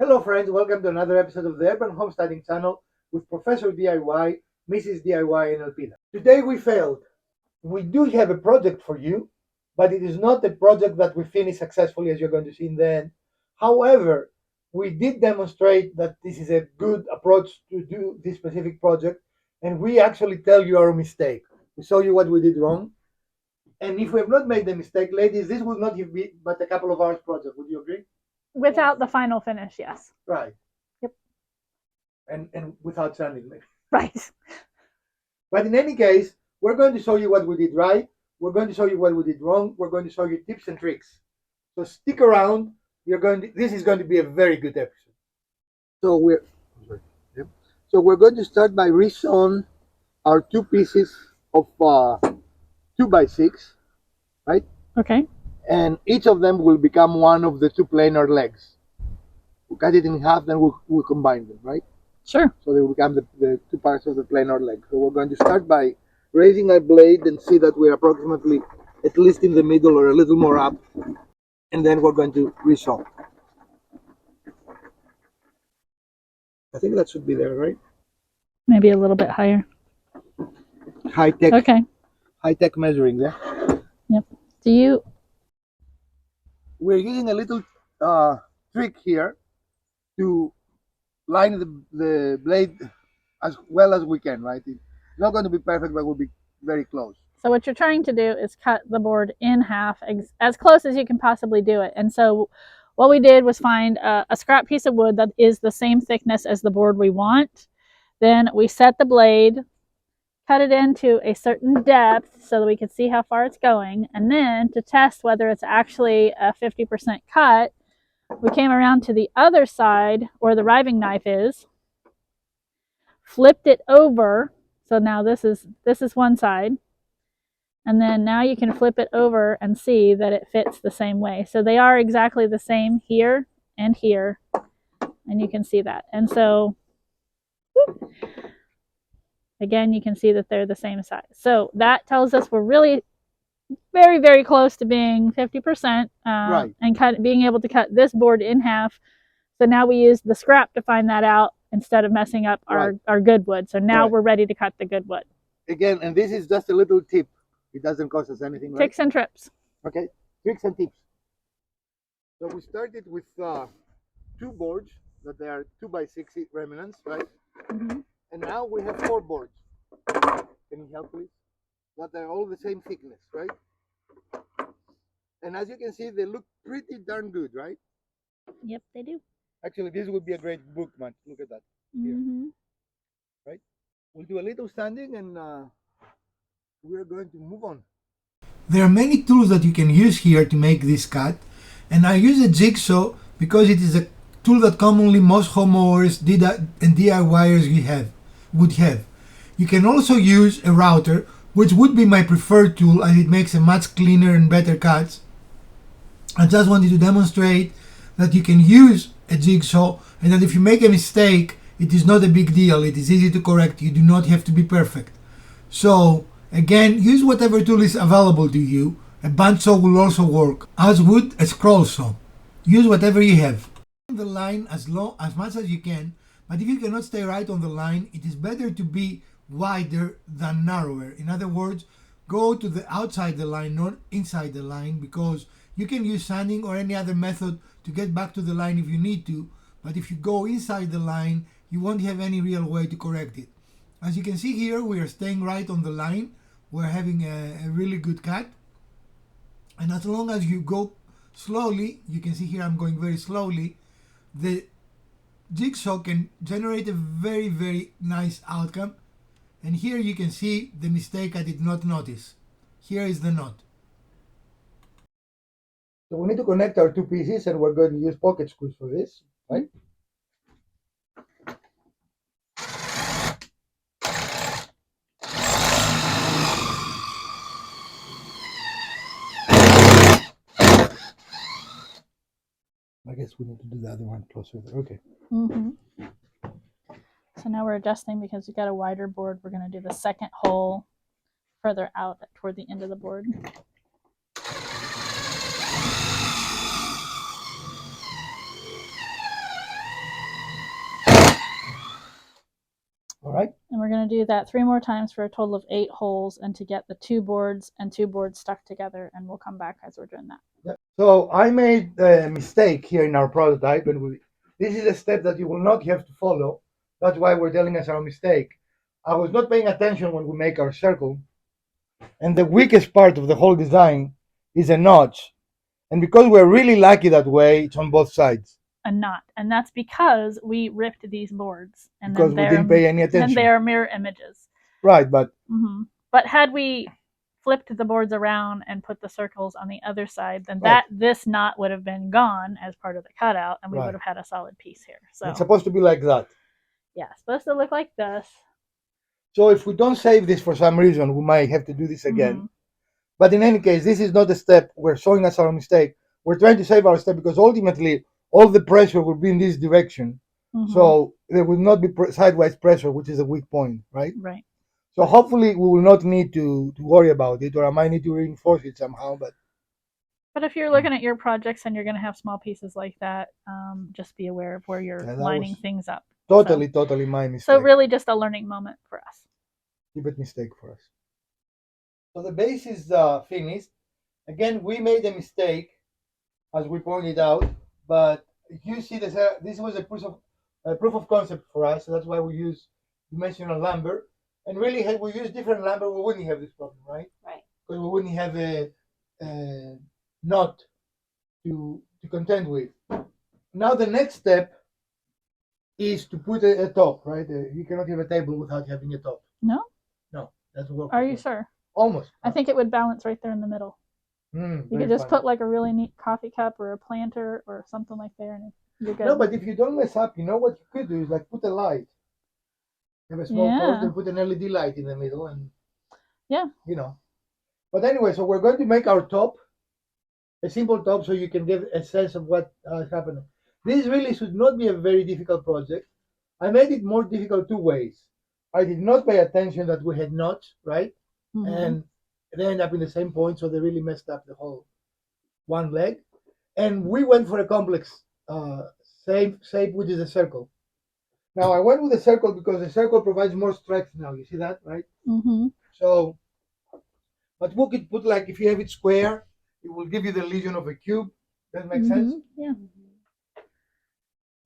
Hello friends, welcome to another episode of the Urban Homesteading channel with Professor DIY, Mrs. DIY and Elpida. Today we failed. We do have a project for you, but it is not a project that we finish successfully as you're going to see in the end. However, we did demonstrate that this is a good approach to do this specific project, and we actually tell you our mistake. We show you what we did wrong, and if we have not made the mistake, ladies, this would not have been but a couple of hours project. Would you agree? Without the final finish, yes. Right. Yep. And without sanding, maybe. Right. But in any case, we're going to show you what we did right. We're going to show you what we did wrong. We're going to show you tips and tricks. So stick around. This is going to be a very good episode. So we're going to start by resawing our two pieces of 2x6, right? Okay. And each of them will become one of the two planar legs. We'll cut it in half, then we'll combine them, right? Sure. So they will become the two parts of the planar leg. So we're going to start by raising our blade and see that we're approximately at least in the middle or a little more up. And then we're going to resaw. I think that should be there, right? Maybe a little bit higher. High tech. Okay. High tech measuring there. Yep. We're using a little trick here to line the blade as well as we can, right? It's not going to be perfect, but we'll be very close. So what you're trying to do is cut the board in half as close as you can possibly do it. And so what we did was find a scrap piece of wood that is the same thickness as the board we want. Then we set the blade, cut it into a certain depth so that we could see how far it's going. And then to test whether it's actually a 50% cut, we came around to the other side where the riving knife is, flipped it over. So now this is one side. And then now you can flip it over and see that it fits the same way. So they are exactly the same here and here. And you can see that. And so, whoop, again, you can see that they're the same size. So that tells us we're really very, very close to being 50%. Right. And being able to cut this board in half. So now we use the scrap to find that out instead of messing up our good wood. So now we're ready to cut the good wood. Again, and this is just a little tip. It doesn't cost us anything, right? Tricks and trips. Okay, tricks and tips. So we started with two boards that they are 2x6 remnants, right? Mm-hmm. And now we have four boards. Can you help, please? That are all the same thickness, right? And as you can see, they look pretty darn good, right? Yep, they do. Actually, this would be a great bookmark. Look at that. Mm-hmm. Right? We'll do a little standing and we're going to move on. There are many tools that you can use here to make this cut, and I use a jigsaw because it is a tool that commonly most homeowners and DIYers would have. You can also use a router, which would be my preferred tool as it makes a much cleaner and better cuts. I just wanted to demonstrate that you can use a jigsaw and that if you make a mistake, it is not a big deal. It is easy to correct. You do not have to be perfect. So again, use whatever tool is available to you. A bandsaw will also work, as would a scroll saw. Use whatever you have. The line as much as you can, but if you cannot stay right on the line, it is better to be wider than narrower. In other words, go to the outside the line, not inside the line, because you can use sanding or any other method to get back to the line if you need to, but if you go inside the line, you won't have any real way to correct it. As you can see here, we are staying right on the line. We're having a really good cut. And as long as you go slowly, you can see here I'm going very slowly, the jigsaw can generate a very, very nice outcome. And here you can see the mistake I did not notice. Here is the knot. So we need to connect our two pieces, and we're going to use pocket screws for this, right? I guess we need to do the other one closer there. Okay. Mm-hmm. So now we're adjusting because we got a wider board. We're going to do the second hole further out toward the end of the board. right? And we're going to do that 3 more times for a total of 8 holes, and to get the 2 boards and 2 boards stuck together, and we'll come back as we're doing that. Yep. So I made a mistake here in our prototype, and this is a step that you will not have to follow. That's why we're telling us our mistake. I was not paying attention when we make our circle, and the weakest part of the whole design is a notch. And because we're really lucky that way, it's on both sides. And that's because we ripped these boards, and because we didn't pay any attention. And they are mirror images. Right, but but had we flipped the boards around and put the circles on the other side, then this knot would have been gone as part of the cutout, and we would have had a solid piece here. So it's supposed to be like that. Yeah, it's supposed to look like this. So if we don't save this for some reason, we might have to do this again. But in any case, this is not a step we're showing us our mistake. We're trying to save our step because ultimately all the pressure will be in this direction. So there will not be sideways pressure, which is a weak point, right? Right. So hopefully we will not need to worry about it, or I might need to reinforce it somehow. But if you're looking at your projects and you're going to have small pieces like that, just be aware of where you're lining things up. Totally my mistake. So really just a learning moment for us. Keep it mistake for us. So the base is finished. Again, we made a mistake, as we pointed out, but you see this was a proof of concept for us, so that's why we use dimensional lumber. And really, had we used different lumber, we wouldn't have this problem, right? Right. Because we wouldn't have a knot to contend with. Now the next step is to put a top, right? You cannot have a table without having a top. No? No, that's what. Are you sure? Almost. I think it would balance right there in the middle. You could just put like a really neat coffee cup or a planter or something like there, and you're good. No, but if you don't mess up, you know what you could do is like put a light. Have a small post and put an LED light in the middle, and you know. But anyway, so we're going to make our top, a simple top, so you can get a sense of what is happening. This really should not be a very difficult project. I made it more difficult 2 ways. I did not pay attention that we had knots, right? And they end up in the same point, so they really messed up the whole one leg. And we went for a complex shape, which is a circle. Now I went with a circle because the circle provides more strength now. You see that, right? So, but we could put, like, if you have it square, it will give you the illusion of a cube. Does that make sense? Yeah.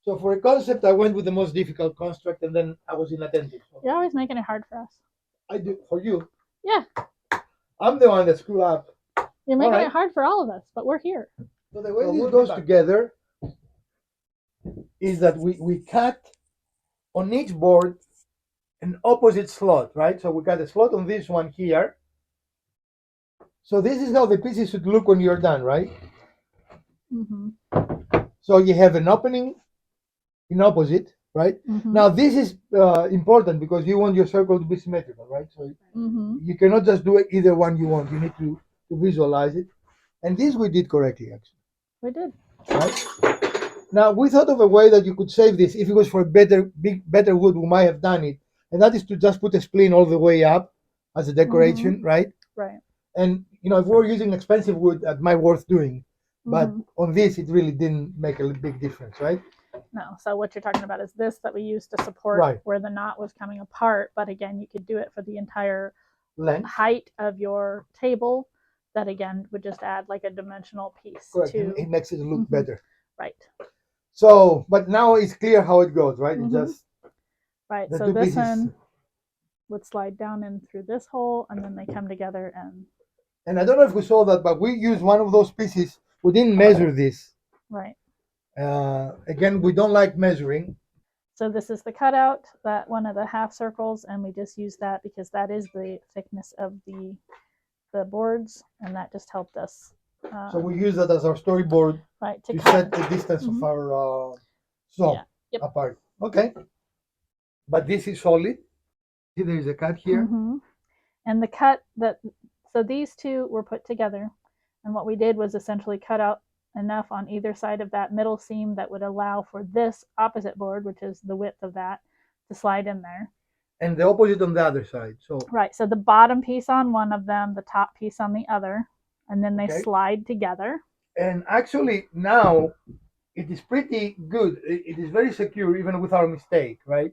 So for a concept, I went with the most difficult construct, and then I was inattentive. So you're always making it hard for us. I do for you. Yeah. I'm the one that screwed up. You're making it hard for all of us, but we're here. So the way this goes together is that we cut on each board an opposite slot, right? So we got a slot on this one here. So this is how the pieces should look when you're done, right? So you have an opening in opposite, right? Now this is important because you want your circle to be symmetrical, right? So you cannot just do either one you want. You need to visualize it. And this we did correctly, actually. We did. Right? Now we thought of a way that you could save this. If it was for better wood, we might have done it. And that is to just put a spline all the way up as a decoration, right? Right. And if we were using expensive wood, that might be worth doing. But on this, it really didn't make a big difference, right? No. So what you're talking about is this that we used to support where the knot was coming apart. But again, you could do it for the entire length, height of your table. That again would just add like a dimensional piece. Correct. It makes it look better. Right. So, but now it's clear how it goes, right? It just So this one would slide down in through this hole, and then they come together and I don't know if we saw that, but we used one of those pieces. We didn't measure this. Right. Again, we don't like measuring. So this is the cutout, that one of the half circles, and we just use that because that is the thickness of the boards, and that just helped us. So we use that as our storyboard to set the distance of our saw apart. Okay. But this is solid. See, there is a cut here. And the cut so these two were put together, and what we did was essentially cut out enough on either side of that middle seam that would allow for this opposite board, which is the width of that, to slide in there. And the opposite on the other side. So the bottom piece on one of them, the top piece on the other, and then they slide together. And actually now it is pretty good. It is very secure even with our mistake, right?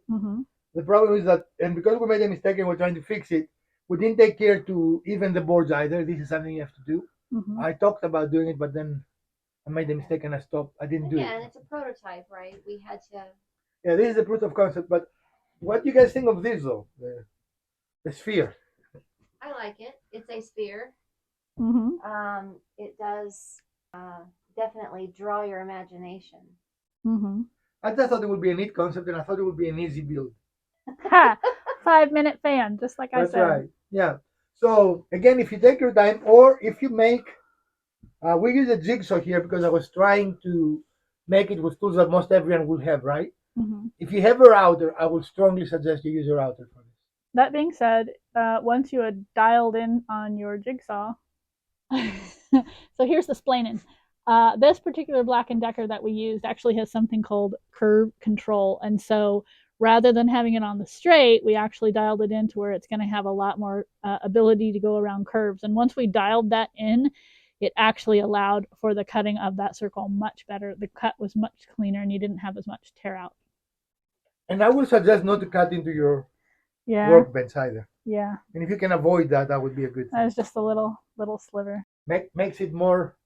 The problem is that, and because we made a mistake and we're trying to fix it, we didn't take care to even the boards either. This is something you have to do. Mhm. I talked about doing it, but then I made a mistake and I stopped. I didn't do Yeah, it. and it's a prototype, right? We had to. Yeah, this is a proof of concept. But what do you guys think of this though? The sphere. I like it. It's a sphere. Mhm. It does definitely draw your imagination. Mhm. I just thought it would be a neat concept, and I thought it would be an easy build. Ha! 5-minute fan, just like I That's said. right. Yeah. So again, if you take your time, or if you make, we use a jigsaw here because I was trying to make it with tools that most everyone will have, right? Mhm. If you have a router, I would strongly suggest you use a router for this. That being said, once you had dialed in on your jigsaw, so here's the splaining. This particular Black & Decker that we used actually has something called curve control, and so rather than having it on the straight, we actually dialed it in to where it's going to have a lot more ability to go around curves. And once we dialed that in, it actually allowed for the cutting of that circle much better. The cut was much cleaner, and you didn't have as much tear out. And I would suggest not to cut into your Yeah. workbench either. Yeah. And if you can avoid that, that would be a good thing. That was just a little sliver. Makes it more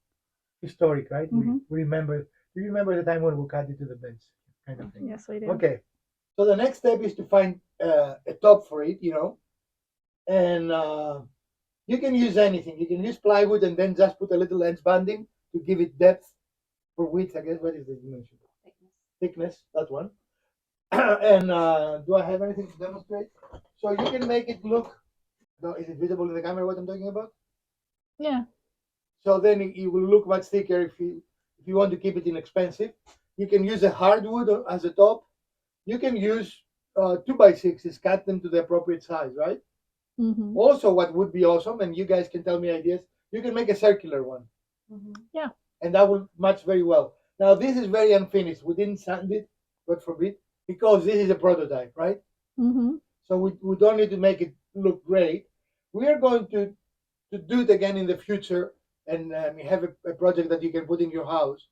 historic, right? Mhm. We remember. Do you remember the time when we cut it to the bench, kind of thing? Yes, we do. Okay. So the next step is to find a top for it, and you can use anything. You can use plywood and then just put a little edge banding to give it depth or width. I guess what is the dimension? Thickness. That one. And do I have anything to demonstrate? So you can make it look. No, is it visible in the camera what I'm talking about? Yeah. So then it will look much thicker if you want to keep it inexpensive. You can use a hardwood as a top. You can use 2x6s, cut them to the appropriate size, right? Mm-hmm. Also, what would be awesome, and you guys can tell me ideas, you can make a circular one. Mm-hmm. Yeah. And that will match very well. Now, this is very unfinished. We didn't sand it, God forbid, because this is a prototype, right? Mm-hmm. So we don't need to make it look great. We are going to do it again in the future and have a project that you can put in your house.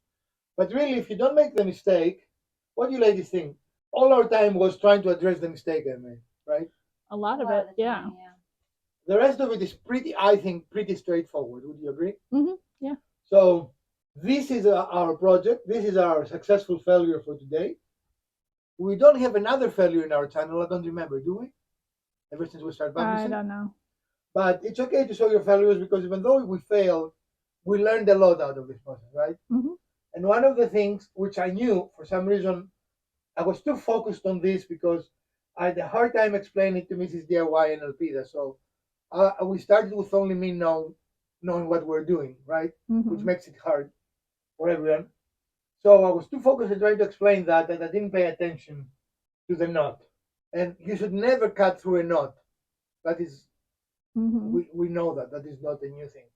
But really, if you don't make the mistake, what do you ladies think? All our time was trying to address the mistake I made, right? A lot of it, yeah. The rest of it is I think, pretty straightforward. Would you agree? Mm-hmm. Yeah. So this is our project. This is our successful failure for today. We don't have another failure in our channel. I don't remember, do we? Ever since we started publishing? I don't know. But it's okay to show your failures because even though we failed, we learned a lot out of this process, right? Mm-hmm. And one of the things which I knew, for some reason, I was too focused on this because I had a hard time explaining to Mrs. DIY and Elpida. So we started with only me knowing what we're doing, right? Mm-hmm. Which makes it hard for everyone. So I was too focused on trying to explain that I didn't pay attention to the knot. And you should never cut through a knot. That is, we know that is not a new thing.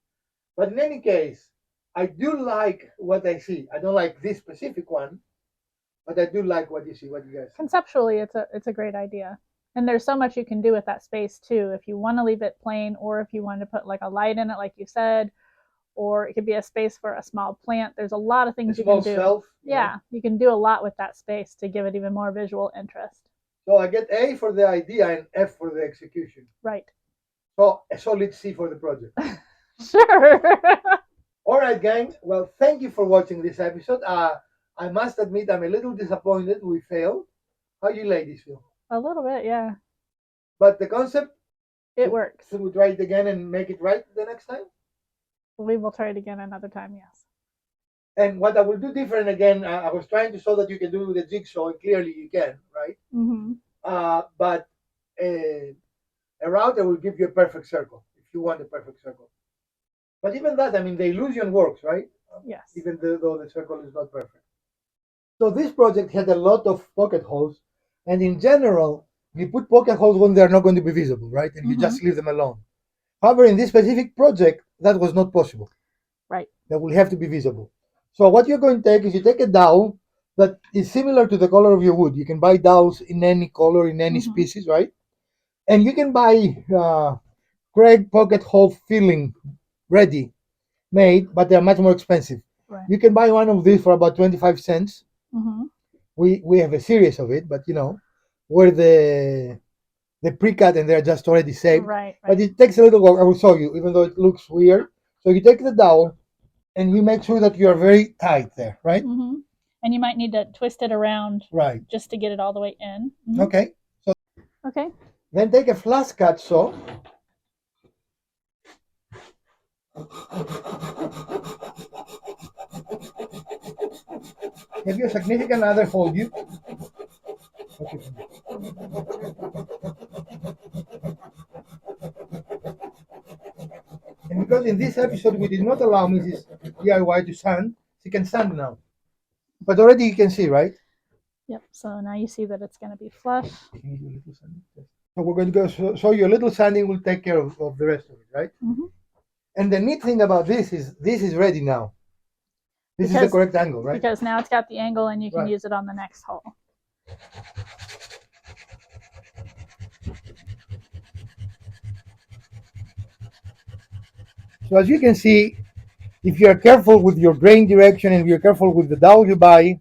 But in any case, I do like what I see. I don't like this specific one, but I do like what you see. What you guys see. Conceptually, it's a great idea. And there's so much you can do with that space too. If you want to leave it plain, or if you want to put like a light in it, like you said, or it could be a space for a small plant. There's a lot of things you can do. Shelf, yeah, you can do a lot with that space to give it even more visual interest. So I get A for the idea and F for the execution. Right. So a solid C for the project. Sure. All right, gang. Well, thank you for watching this episode. I must admit I'm a little disappointed we failed. How you ladies feel? A little bit, yeah. But the concept, it works. Should we try it again and make it right the next time? We will try it again another time, yes. And what I will do different again, I was trying to show that you can do it with a jigsaw, and clearly you can, right? Mm-hmm. But a router will give you a perfect circle if you want a perfect circle. But even that, I mean, the illusion works, right? Yes. Even though the circle is not perfect. So this project had a lot of pocket holes, and in general, you put pocket holes when they're not going to be visible, right? And you just leave them alone. However, in this specific project, that was not possible. Right. That will have to be visible. So what you're going to take is you take a dowel that is similar to the color of your wood. You can buy dowels in any color, in any species, right? And you can buy Craig pocket hole filling ready made, but they're much more expensive. Right. You can buy one of these for about 25 cents. Mm-hmm. We have a series of it, but where the pre-cut and they're just already saved. Right, But right. it takes a little work. I will show you, even though it looks weird. So you take the dowel and you make sure that you are very tight there, right? Mm-hmm. And you might need to twist it around Right. just to get it all the way in. Mm-hmm. Okay. So Okay. then take a flash cut saw. Have your significant other hold you? Okay. And because in this episode we did not allow Mrs. DIY to sand, she can sand now. But already you can see, right? Yep. So now you see that it's going to be flush. So we're going to go show you a little sanding will take care of the rest of it, right? Mm-hmm. And the neat thing about this is ready now. This is the correct angle, right? Because now it's got the angle and you can Right. use it on the next hole. So as you can see, if you are careful with your grain direction and you're careful with the dowel you buy,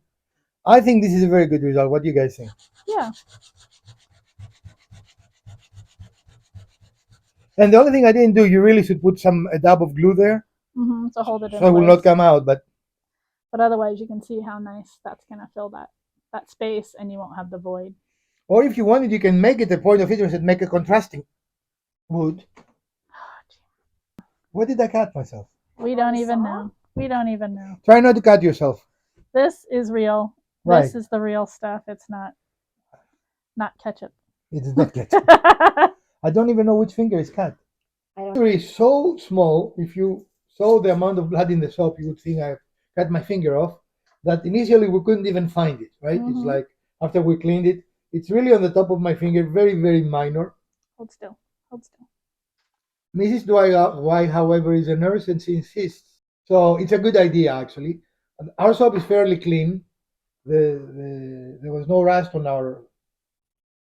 I think this is a very good result. What do you guys think? Yeah. And the only thing I didn't do, you really should put a dab of glue there, Mm-hmm. So hold it in so it will place. not come out. But otherwise, you can see how nice that's going to fill that space, and you won't have the void. or if you wanted, you can make it a point of interest and make a contrasting wood. What did I cut myself? We don't even know. We don't even know. Try not to cut yourself. This is real. Right. This is the real stuff. It's not ketchup. It is not ketchup. I don't even know which finger is cut. I don't. It's so small. If you saw the amount of blood in the soap, you would think I cut my finger off. That initially we couldn't even find it, right? Mhm. It's like after we cleaned it, it's really on the top of my finger, very, very minor. Hold still. Hold still. Mrs. DIY, however, is a nurse and she insists. So it's a good idea, actually. And our soap is fairly clean. There was no rust on our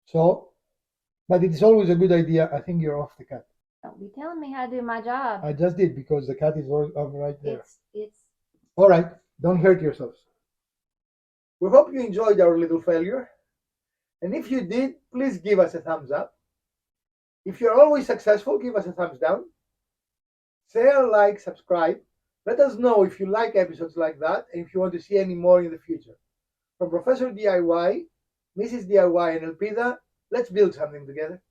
soap, but it is always a good idea. I think you're off the cut. Don't be telling me how to do my job. I just did because the cut is right there. It's All right, don't hurt yourselves. We hope you enjoyed our little failure. And if you did, please give us a thumbs up. If you're always successful, give us a thumbs down. Share, like, subscribe. Let us know if you like episodes like that and if you want to see any more in the future. From Professor DIY, Mrs. DIY, and Elpida, let's build something together.